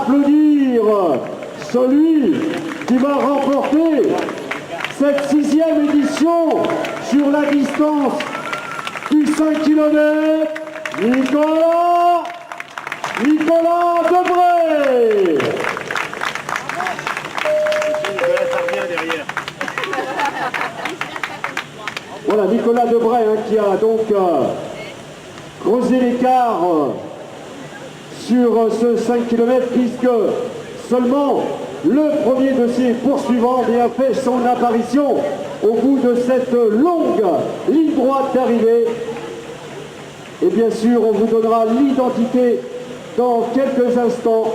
applaudir celui qui va remporter cette 6e édition sur la distance du 5 km, Nicolas Debré. Voilà, Nicolas Debré qui a donc creusé l'écart sur ce 5 km puisque seulement le premier de ses poursuivants a fait son apparition au bout de cette longue ligne droite d'arrivée. Et bien sûr, on vous donnera l'identité dans quelques instants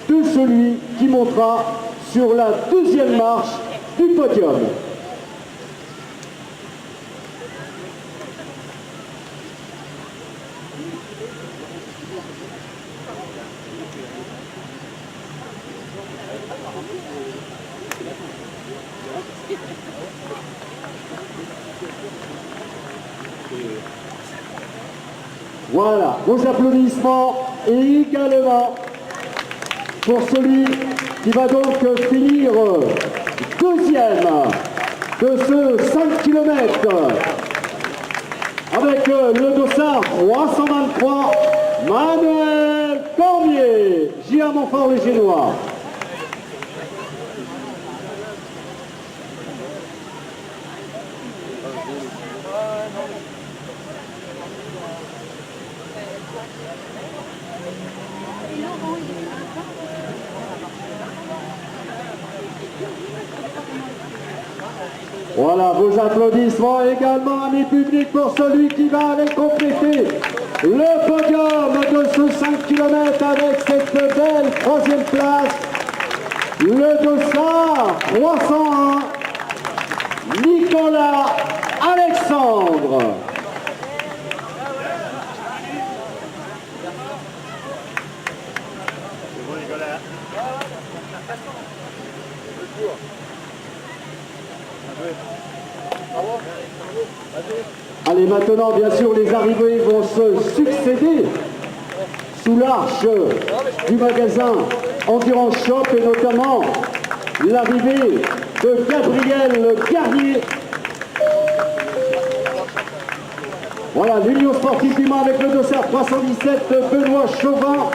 de celui qui montera sur la 2e marche du podium. Voilà, vos applaudissements et également pour celui qui va donc finir 2e de ce 5 km avec le dossard 323, Manuel Cormier, J.A. Montfort le Génois. Voilà, vos applaudissements également, amis publics, pour celui qui va aller compléter le podium de ce 5 km avec cette belle 3e place. Le dossard 301, Nicolas Alexandre. Allez, maintenant, bien sûr, les arrivées vont se succéder sous l'arche du magasin Endurance Shop et notamment l'arrivée de Gabriel Garnier. Voilà, l'Union Sportive du Mans avec le dossard 317, Benoît Chauvin.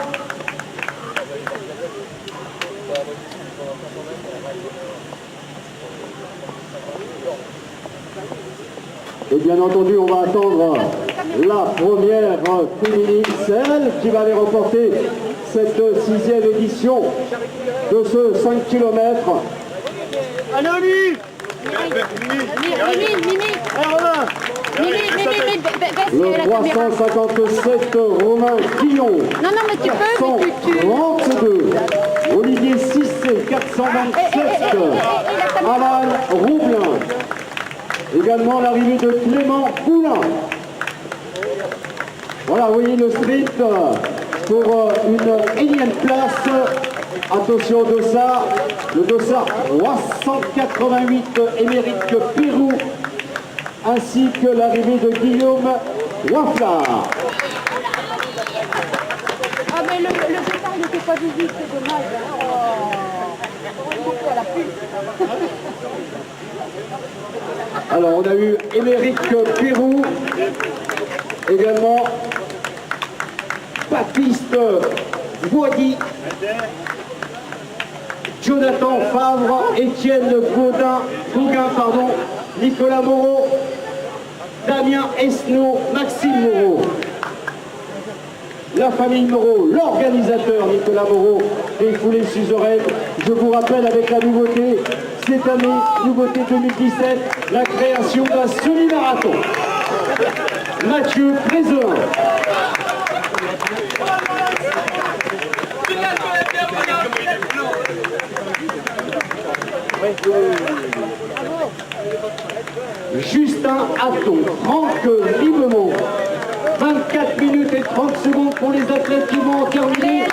Et bien entendu, on va attendre la première féminine, celle qui va aller remporter cette 6e édition de ce 5 km. Allez, Oli! Le 357 Romain Guillon, 432, Olivier Cissé, 427, Alan Roublin. Également l'arrivée de Clément Boulin. Voilà, vous voyez le sprint pour une énième place. Attention au dossard, le dossard 388 Émeric Pérou, ainsi que l'arrivée de Guillaume Waflard. Ah mais le départ n'était pas visible, c'est dommage. Alors on a eu Émeric Pérou, également Baptiste Boisdy, Jonathan Favre, Étienne Gauguin, Nicolas Moreau, Damien Esnault, Maxime Moreau. La famille Moreau, l'organisateur Nicolas Moreau des foulées suzeraines. Je vous rappelle avec la nouveauté, cette année, nouveauté 2017, la création d'un semi-marathon. Mathieu Prézeur. Justin Hatton, Franck Libemont, 24 minutes et 30 secondes pour les athlètes qui vont en terminer,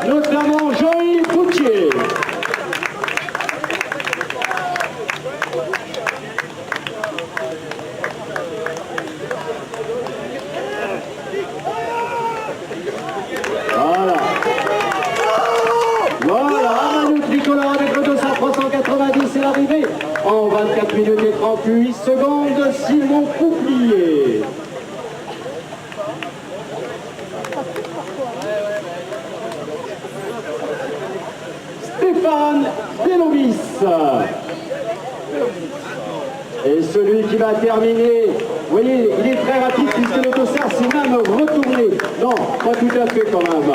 notamment Jean-Yves Poutier. Voilà. 48 secondes, Simon Pouplier. Stéphane Delovis. Et celui qui va terminer, vous voyez, il est très rapide puisque le dossard s'est même retourné. Non, pas tout à fait quand même.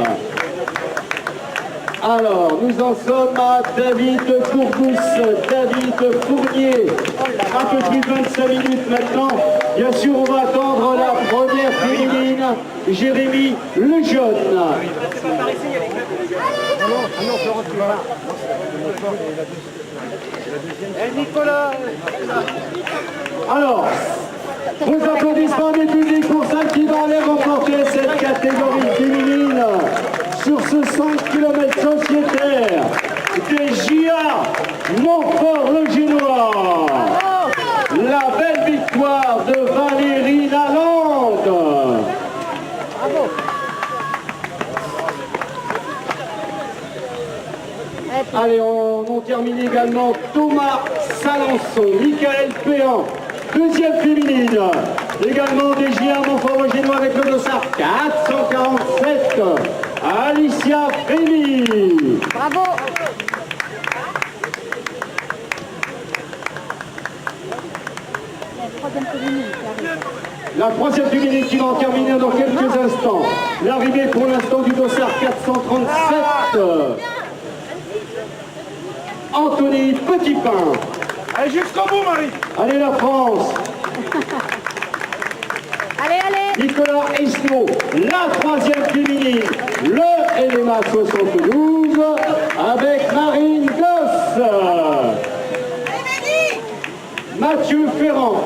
Alors, nous en sommes à David Courgousse, David Fournier. Un peu plus de 25 minutes maintenant. Bien sûr, on va attendre la première féminine, Jérémy Lejeune. Nicolas. Alors, vos applaudissements du public pour celle qui va aller remporter cette catégorie féminine sur ce 5 km sociétaire des JA Montfort-le-Génois. La belle victoire de Valérie Lalande. Allez, on termine également Thomas Salançon, Michael Péan, deuxième féminine, également des JA Montfort-le-Génois avec le dossard 447, Alicia Frémy. Bravo. La troisième féminine qui arrive. La troisième féminine qui va en terminer dans quelques instants. L'arrivée pour l'instant du dossard 437. Anthony Petitpain. Allez jusqu'au bout, Marie. Allez la France. Allez, allez. Nicolas Esnault. La troisième féminine. Le LMA 72 avec Marine Gosse. Mathieu Ferrand.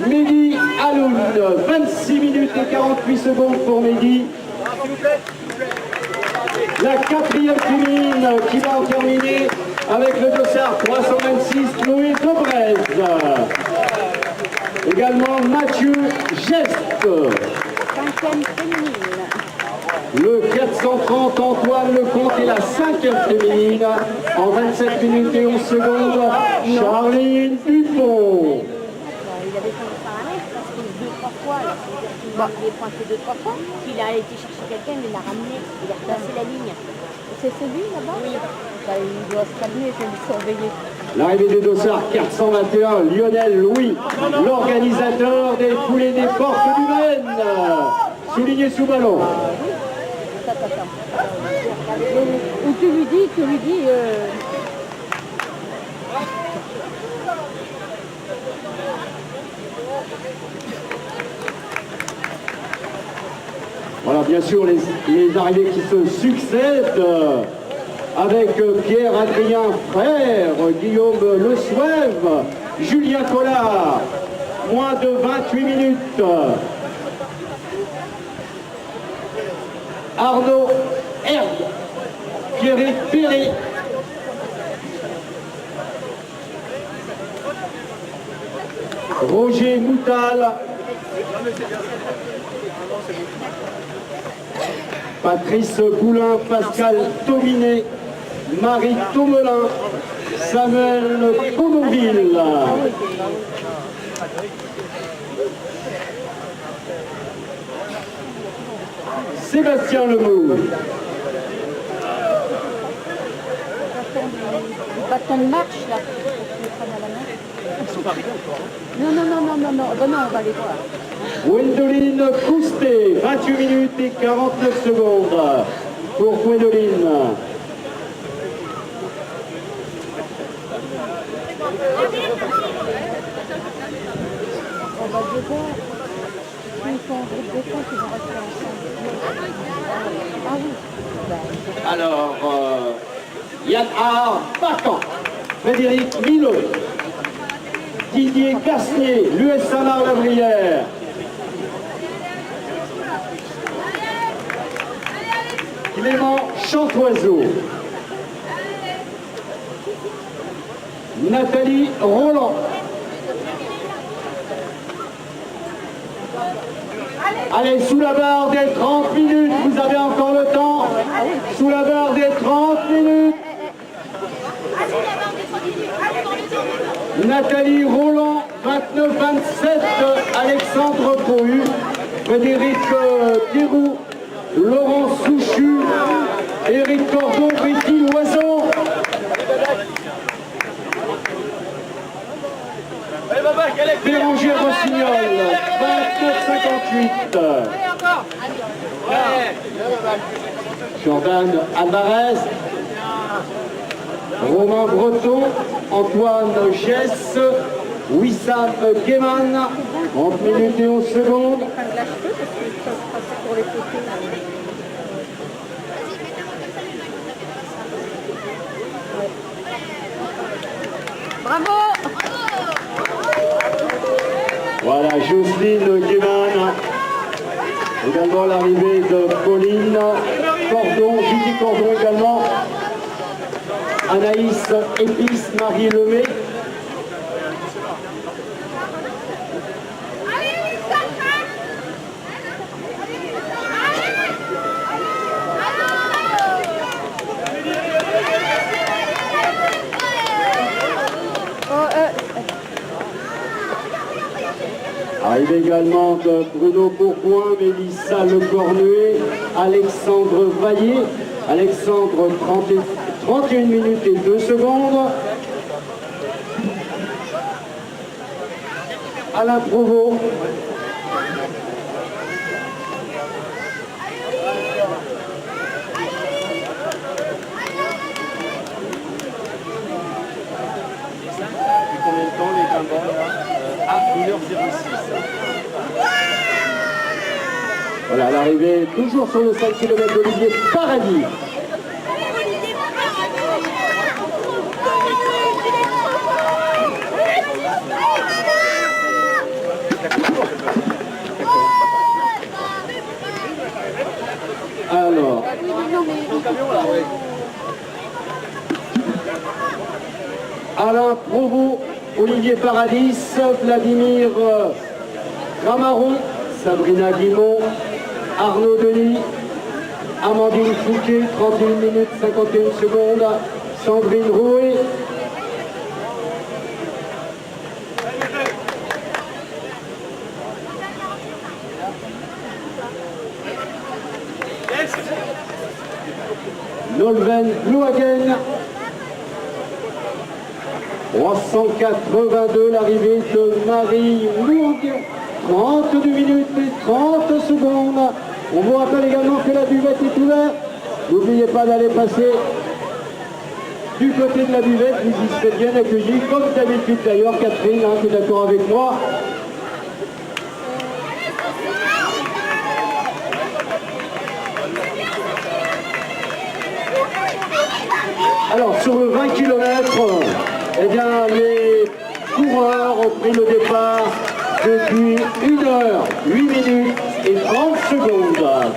Mehdi Aloun, 26 minutes et 48 secondes pour Mehdi. La quatrième féminine qui va en terminer avec le dossard 326, Chloé Debrez. Également Mathieu Geste. Cinquième féminine. Le 430 Antoine Lecomte et la cinquième féminine en 27 minutes et 11 secondes, Charline Dupont. Il avait fait un paramètre parce que 2-3 fois, il est pointé 2-3 fois, puis il a été chercher quelqu'un, il l'a ramené, il a replacé la ligne. C'est celui là-bas? Oui. Il doit se calmer, il faut le surveiller. L'arrivée des dossards 421, Lionel Louis, l'organisateur des foulées des portes du Maine, souligné sous ballon. Ou tu lui dis, Voilà, bien sûr, les arrivées qui se succèdent avec Pierre-Adrien Frère, Guillaume Le Souève, Julien Collard, moins de 28 minutes. Arnaud Herbe, Pierrick Perry. Roger Moutal. Patrice Boulin, Pascal Tominet, Marie Tomelin, Samuel Conoville. Sébastien Lemoux. le bâton de marche là, qu'ils prennent à la main. Ils sont pas arrivés encore. Non, bon, non, on va les voir. Gwendoline Coustet, 28 minutes et 49 secondes pour Gwendoline. On va déjà, s'ils sont en groupe de temps, ils vont rester ensemble. Ah oui. Alors, Yann Haar, Bacan, Frédéric Milot, Didier Gasnier, l'US Saint-Marc-la-Brière. Clément Chantoiseau. Nathalie Roland. Allez, sous la barre des 30 minutes, vous avez encore le temps. Sous la barre des 30 minutes. Nathalie Roland, 29-27, Alexandre Cohu, Frédéric Thérou, Laurent Souchu, Éric Cordon, Betty Loison. Bérangère Rossignol, 29-58. Jordan Alvarez, Romain Breton, Antoine Gess, Wissam Keman, 30 minutes et 11 secondes. Bravo! Voilà, Jocelyne Keman. Également l'arrivée de Pauline Cordon, Julie Cordon également. Anaïs Épice, Marie Lemay. Arrivée également de Bruno Bourgoin, Mélissa Le Cornuet, Alexandre Vaillé. Alexandre, 31 minutes et 2 secondes. Alain Provost. Depuis combien de temps les combats là? À 1h06. Voilà l'arrivée toujours sur le 5 km d'Olivier Paradis. Alors, Alain Provost, Olivier Paradis, Vladimir Ramaron, Sabrina Guimont, Arnaud Denis, Amandine Fouquet, 31 minutes 51 secondes, Sandrine Rouet. Nolwenn Louhagen, 382, l'arrivée de Marie Lourdes, 32 minutes et 30 secondes. On vous rappelle également que la buvette est ouverte. N'oubliez pas d'aller passer du côté de la buvette, vous y serez bien accueillis, comme d'habitude d'ailleurs, Catherine, hein, tu es d'accord avec moi? Alors sur le 20 km, eh bien, les coureurs ont pris le départ depuis 1h, 8 minutes et 30 secondes.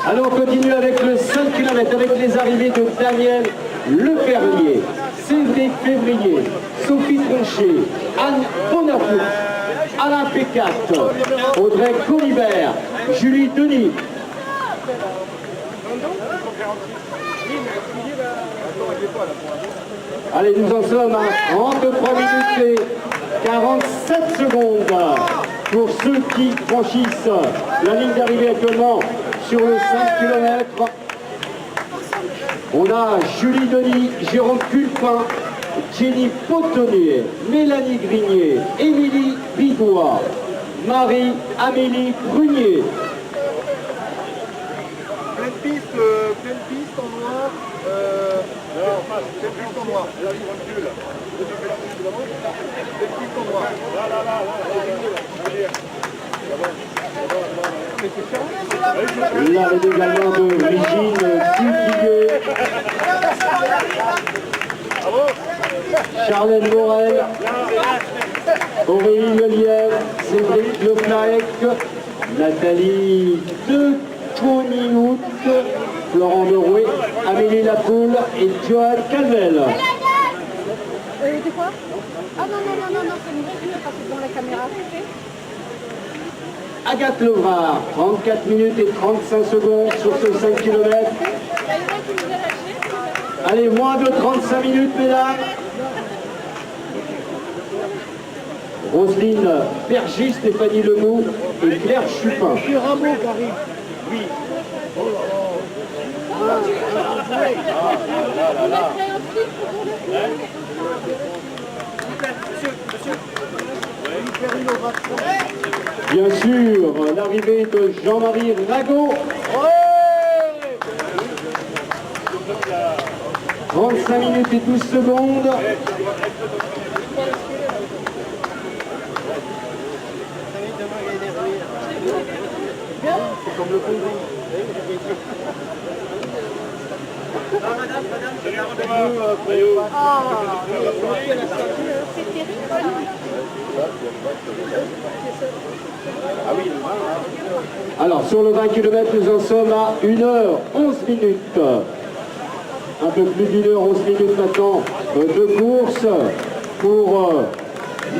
Alors on continue avec le 5 km avec les arrivées de Daniel Leferrier, Cédric Février, Sophie Tronchet, Anne Bonafou, Alain Pécat, Audrey Colibert, Julie Denis. Allez, nous en sommes à 33 minutes et 47 secondes pour ceux qui franchissent la ligne d'arrivée actuellement sur le 5 km. On a Julie Denis, Jérôme Culpin, Jenny Potonnier, Mélanie Grignier, Émilie Bidois, Marie-Amélie Brunier. Pleine piste en noir. Non, pleine piste en noir. Là, il recule. Pleine piste en noir. L'arrivée également de Régine Duquillet, Charlène Morel, Aurélie Lelièvre, Cédric Leclerc, Nathalie de Coniout, Florent Derouet, Amélie Lapoule et Joanne Calvel. De quoi? Ah non, c'est une vraie parce que dans la caméra. Agathe Levrard, 34 minutes et 35 secondes sur ce 5 km. Allez, moins de 35 minutes, mesdames. Roselyne Bergy, Stéphanie Lemoux et Claire Chupin. C'est Rameau qui arrive. Oui. Oh là là. Bien sûr, l'arrivée de Jean-Marie Rago. 35 minutes et 12 secondes. C'est comme le Congo. C'est terrible ça. Alors, sur le 20 km, nous en sommes à 1h11 minutes. Un peu plus d'1h11 minutes maintenant de course pour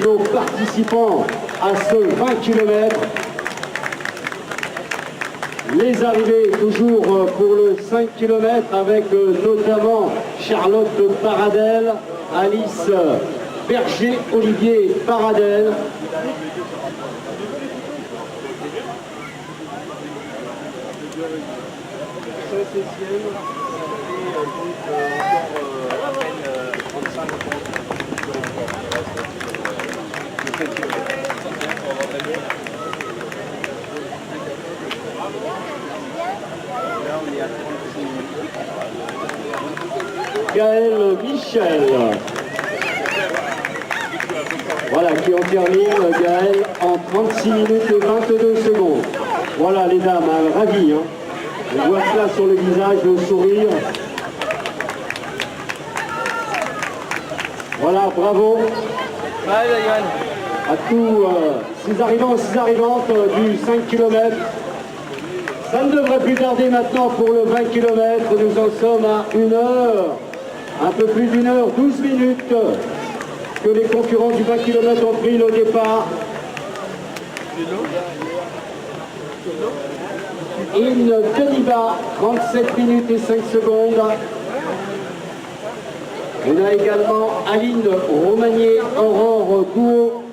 nos participants à ce 20 km. Les arrivées toujours pour le 5 km avec notamment Charlotte Paradel, Alice Berger, Olivier Paradel. Gaël Michel. Voilà, qui en termine, Gaël, en 36 minutes et 22 secondes. Voilà les dames, hein, ravies. Hein. On voit cela sur le visage, le sourire. Voilà, bravo à tous ces arrivants, ces arrivantes du 5 km. Ça ne devrait plus tarder maintenant pour le 20 km. Nous en sommes à 1h, un peu plus d'1h12 minutes que les concurrents du 20 km ont pris le départ. In Deniba, 37 minutes et 5 secondes. On a également Aline Romagné, Aurore Gouault.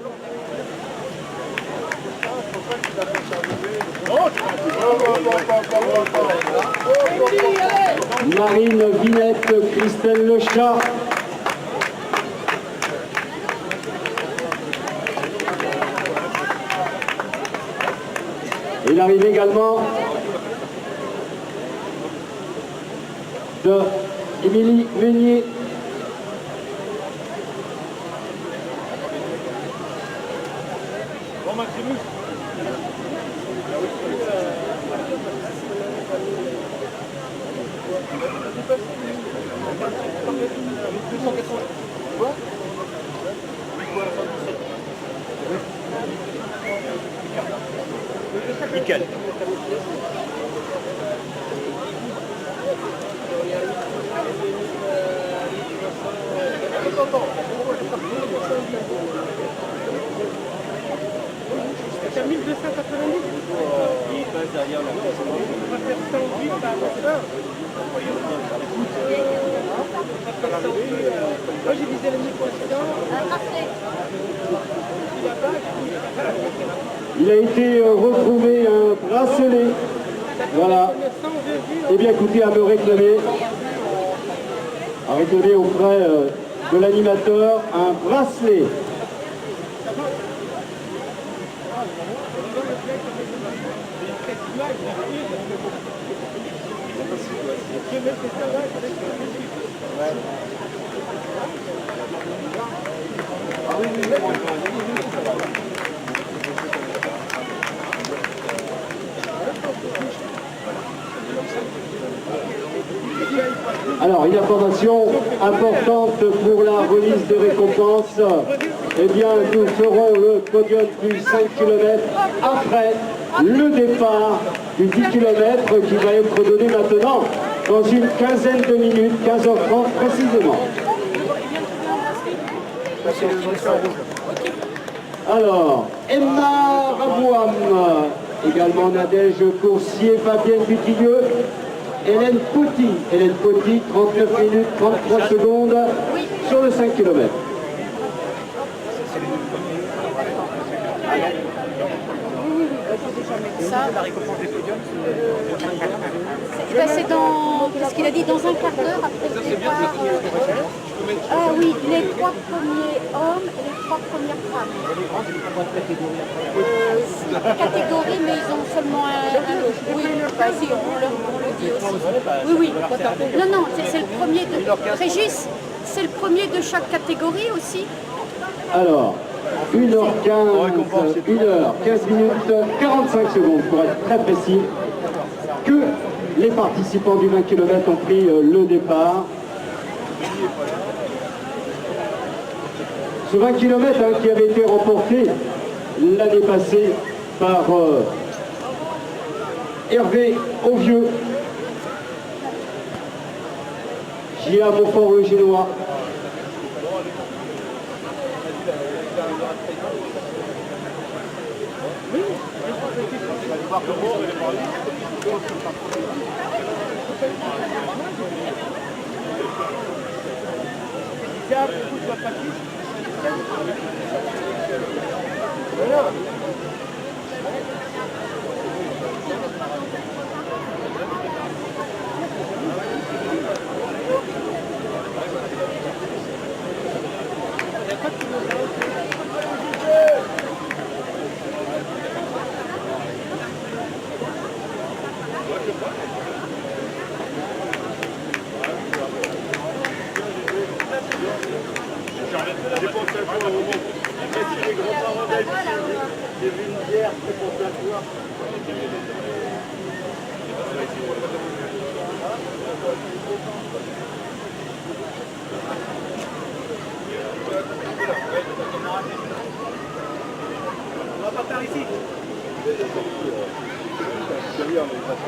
Marine Vinette, Christelle Lechat. Il arrive également de Émilie Meunier. Nickel. C'est 1290. Il passe derrière la On va faire 108 par moi j'ai visé le micro-accident. Il a été retrouvé un bracelet. Voilà. Eh bien écoutez, à me réclamer auprès de l'animateur un bracelet. Alors, une information importante pour la remise de récompense. Eh bien, nous ferons le podium du 5 km après le départ du 10 km qui va être donné maintenant dans une quinzaine de minutes, 15h30 précisément. Alors, Emma Rabouam, également Nadège Coursier, Fabienne Butilleux, Hélène Poty, 39 minutes 33 secondes sur le 5 km. Ça, c'est dans, qu'est-ce qu'il a dit, dans un quart d'heure après le départ. Ah oui, les 3 premiers hommes et les 3 premières femmes. Catégorie, mais ils ont seulement un oui, vas-y, on le dit aussi. Oui. Non, c'est le premier de... Régis, c'est le premier de chaque catégorie aussi. Alors, 1h15 minutes 45 secondes pour être très précis, que les participants du 20 km ont pris le départ. Ce 20 km qui avait été remporté l'année passée par Hervé Auvieux, J.A. Montfort le Génois.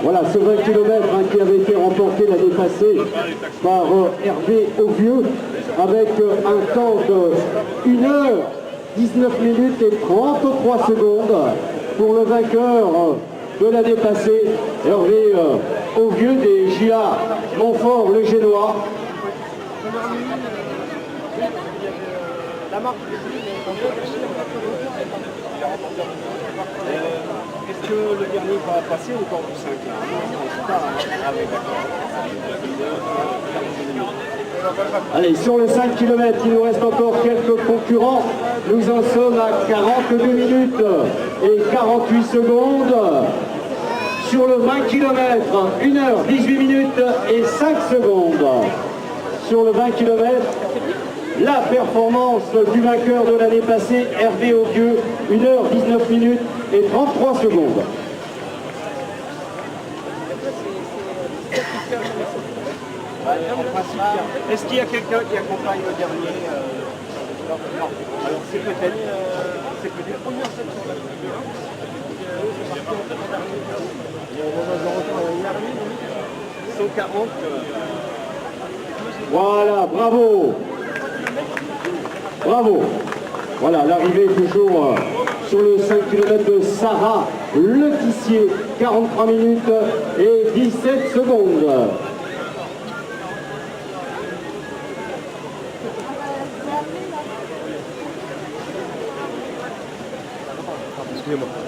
Voilà, ce 20 km qui avait été remporté l'année passée par Hervé Auvieux avec un temps de 1h19 minutes et 33 secondes pour le vainqueur de l'année passée, Hervé Auvieux des J.A. Montfort le Génois. Est-ce que le dernier va passer au corps du 5 Allez, sur le 5 km, il nous reste encore quelques concurrents. Nous en sommes à 42 minutes et 48 secondes. Sur le 20 km, 1h18 minutes et 5 secondes. Sur le 20 km, la performance du vainqueur de l'année passée, Hervé Auvieux, 1h19 minutes et 33 secondes. Est-ce qu'il y a quelqu'un qui accompagne le dernier Non. Alors c'est peut-être... Ils sont 40. Voilà, bravo. Bravo. Voilà, l'arrivée toujours sur le 5 km de Sarah Letissier, 43 minutes et 17 secondes. Excusez-moi.